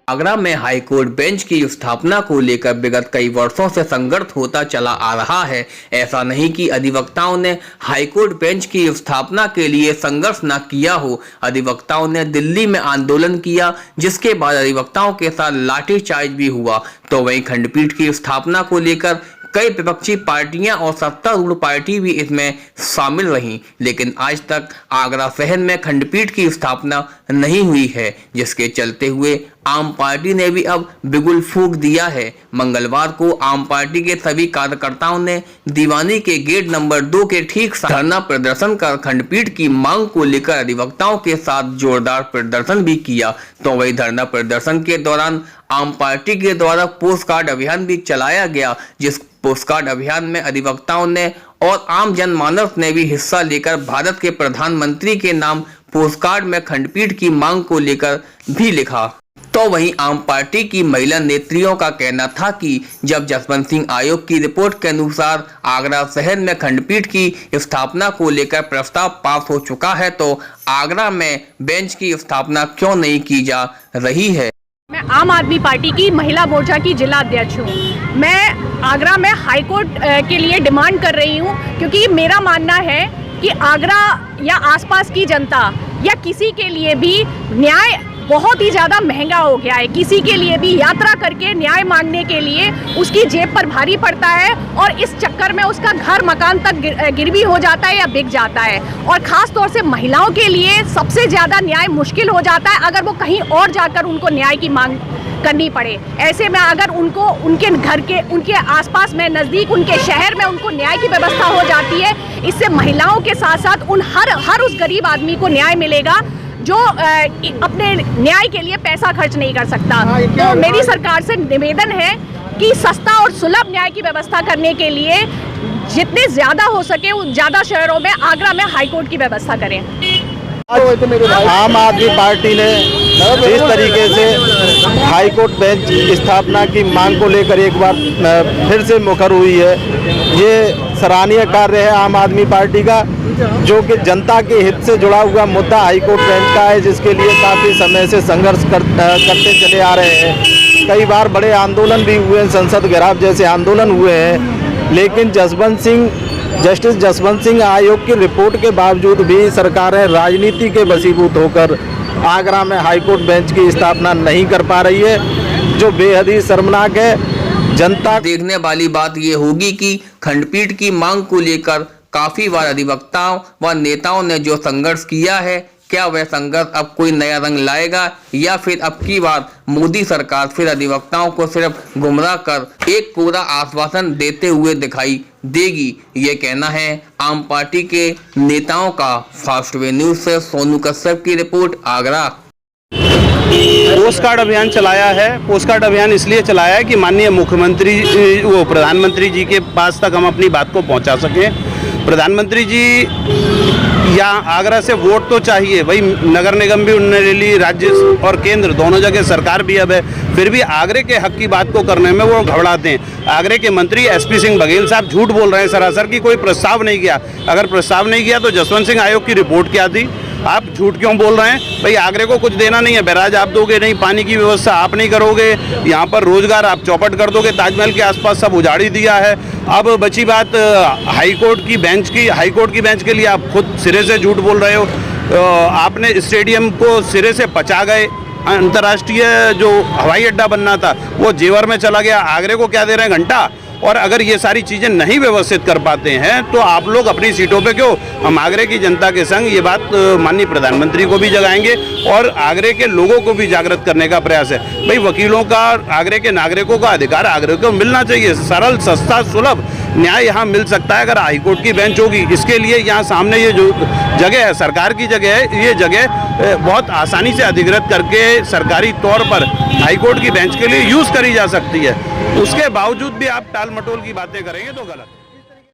आगरा में high court bench की स्थापना को लेकर विगत कई वर्षों से संघर्ष होता चला आ रहा है। ऐसा नहीं कि अधिवक्ताओं ने हाईकोर्ट बेंच की स्थापना के लिए संघर्ष न किया हो। अधिवक्ताओं ने दिल्ली में आंदोलन किया, जिसके बाद अधिवक्ताओं के साथ लाठीचार्ज भी हुआ। तो वहीं खंडपीठ की स्थापना को लेकर कई विपक्षी पार्टियां और सत्तारूढ़ पार्टी भी इसमें शामिल रहीं, लेकिन आज तक आगरा शहर में खंडपीठ की स्थापना नहीं हुई है, जिसके चलते हुए आम पार्टी ने भी अब बिगुल फूंक दिया है। मंगलवार को आम पार्टी के सभी कार्यकर्ताओं ने दीवानी के गेट नंबर 2 के ठीक धरना प्रदर्शन कर खंडपीठ की मांग को लेकर अधिवक्ताओं के साथ जोरदार प्रदर्शन भी किया। तो वही धरना प्रदर्शन के दौरान आम पार्टी के द्वारा पोस्ट कार्ड अभियान भी चलाया गया, जिस पोस्ट कार्ड अभियान में अधिवक्ताओं ने और आम जनमानस ने भी हिस्सा लेकर भारत के प्रधानमंत्री के नाम पोस्ट कार्ड में खंडपीठ की मांग को लेकर भी लिखा। तो वहीं आम पार्टी की महिला नेत्रियों का कहना था कि जब जसवंत सिंह आयोग की रिपोर्ट के अनुसार आगरा शहर में खंडपीठ की स्थापना को लेकर प्रस्ताव पास हो चुका है, तो आगरा में बेंच की स्थापना क्यों नहीं की जा रही है। मैं आम आदमी पार्टी की महिला मोर्चा की जिला अध्यक्ष हूँ। मैं आगरा में हाईकोर्ट के लिए डिमांड कर रही हूँ, क्योंकि मेरा मानना है कि आगरा या आसपास की जनता या किसी के लिए भी न्याय बहुत ही ज़्यादा महंगा हो गया है। किसी के लिए भी यात्रा करके न्याय मांगने के लिए उसकी जेब पर भारी पड़ता है, और इस चक्कर में उसका घर मकान तक गिरवी हो जाता है या बिक जाता है। और ख़ास तौर से महिलाओं के लिए सबसे ज़्यादा न्याय मुश्किल हो जाता है अगर वो कहीं और जाकर उनको न्याय की मांग करनी पड़े। ऐसे में अगर उनको उनके घर के उनके आसपास में नज़दीक उनके शहर में उनको न्याय की व्यवस्था हो जाती है, इससे महिलाओं के साथ साथ उन हर उस गरीब आदमी को न्याय मिलेगा जो अपने न्याय के लिए पैसा खर्च नहीं कर सकता। तो मेरी सरकार से निवेदन है कि सस्ता और सुलभ न्याय की व्यवस्था करने के लिए जितने ज़्यादा हो सके उन ज़्यादा शहरों में आगरा में हाईकोर्ट की व्यवस्था करें। आम आदमी पार्टी ने जिस तरीके से हाईकोर्ट बेंच स्थापना की मांग को लेकर एक बार फिर से मुखर हुई है, ये सराहनीय कार्य है आम आदमी पार्टी का, जो कि जनता के हित से जुड़ा हुआ मुद्दा हाईकोर्ट बेंच का है, जिसके लिए काफ़ी समय से संघर्ष करते चले आ रहे हैं। कई बार बड़े आंदोलन भी हुए हैं, संसद घेराव जैसे आंदोलन हुए हैं, लेकिन जस्टिस जसवंत सिंह आयोग की रिपोर्ट के बावजूद भी सरकारें राजनीति के वशीभूत होकर आगरा में हाईकोर्ट बेंच की स्थापना नहीं कर पा रही है, जो बेहद ही शर्मनाक है। जनता देखने वाली बात ये होगी कि खंडपीठ की मांग को लेकर काफी बार अधिवक्ताओं व नेताओं ने जो संघर्ष किया है, क्या वह संघर्ष अब कोई नया रंग लाएगा, या फिर अब की बार मोदी सरकार फिर अधिवक्ताओं को सिर्फ गुमराह कर एक कोरा आश्वासन देते हुए दिखाई देगी। ये कहना है आम पार्टी के नेताओं का। फास्ट वे न्यूज से सोनू कश्यप की रिपोर्ट, आगरा। पोस्ट कार्ड अभियान चलाया है। पोस्ट कार्ड अभियान इसलिए चलाया है कि माननीय मुख्यमंत्री प्रधानमंत्री जी के पास तक हम अपनी बात को पहुंचा सकें। प्रधानमंत्री जी या आगरा से वोट तो चाहिए, वही नगर निगम भी उन्होंने ले ली, राज्य और केंद्र दोनों जगह सरकार भी अब है, फिर भी आगरे के हक की बात को करने में वो घबराते हैं। आगरे के मंत्री एसपी सिंह बघेल साहब झूठ बोल रहे हैं सरासर कि कोई प्रस्ताव नहीं किया। अगर प्रस्ताव नहीं किया तो जसवंत सिंह आयोग की रिपोर्ट क्या थी? आप झूठ क्यों बोल रहे हैं? भाई आगरे को कुछ देना नहीं है, बैराज आप दोगे नहीं, पानी की व्यवस्था आप नहीं करोगे, यहाँ पर रोजगार आप चौपट कर दोगे, ताजमहल के आसपास सब उजाड़ी दिया है। अब बची बात हाईकोर्ट की बेंच के लिए आप खुद सिरे से झूठ बोल रहे हो। आपने स्टेडियम को सिरे से पचा गए। अंतर्राष्ट्रीय जो हवाई अड्डा बनना था वो जेवर में चला गया। आगरे को क्या दे रहे हैं? घंटा। और अगर ये सारी चीज़ें नहीं व्यवस्थित कर पाते हैं तो आप लोग अपनी सीटों पे क्यों? हम आगरे की जनता के संग ये बात माननीय प्रधानमंत्री को भी जगाएंगे और आगरे के लोगों को भी जागृत करने का प्रयास है। भाई वकीलों का, आगरे के नागरिकों का अधिकार आगरे को मिलना चाहिए, सरल, सस्ता, सुलभ। न्याय यहाँ मिल सकता है अगर हाईकोर्ट की बेंच होगी। इसके लिए यहाँ सामने ये जो जगह है, सरकार की जगह है, ये जगह बहुत आसानी से अधिग्रहित करके सरकारी तौर पर हाईकोर्ट की बेंच के लिए यूज़ करी जा सकती है। उसके बावजूद भी आप टाल मटोल की बातें करेंगे तो गलत है।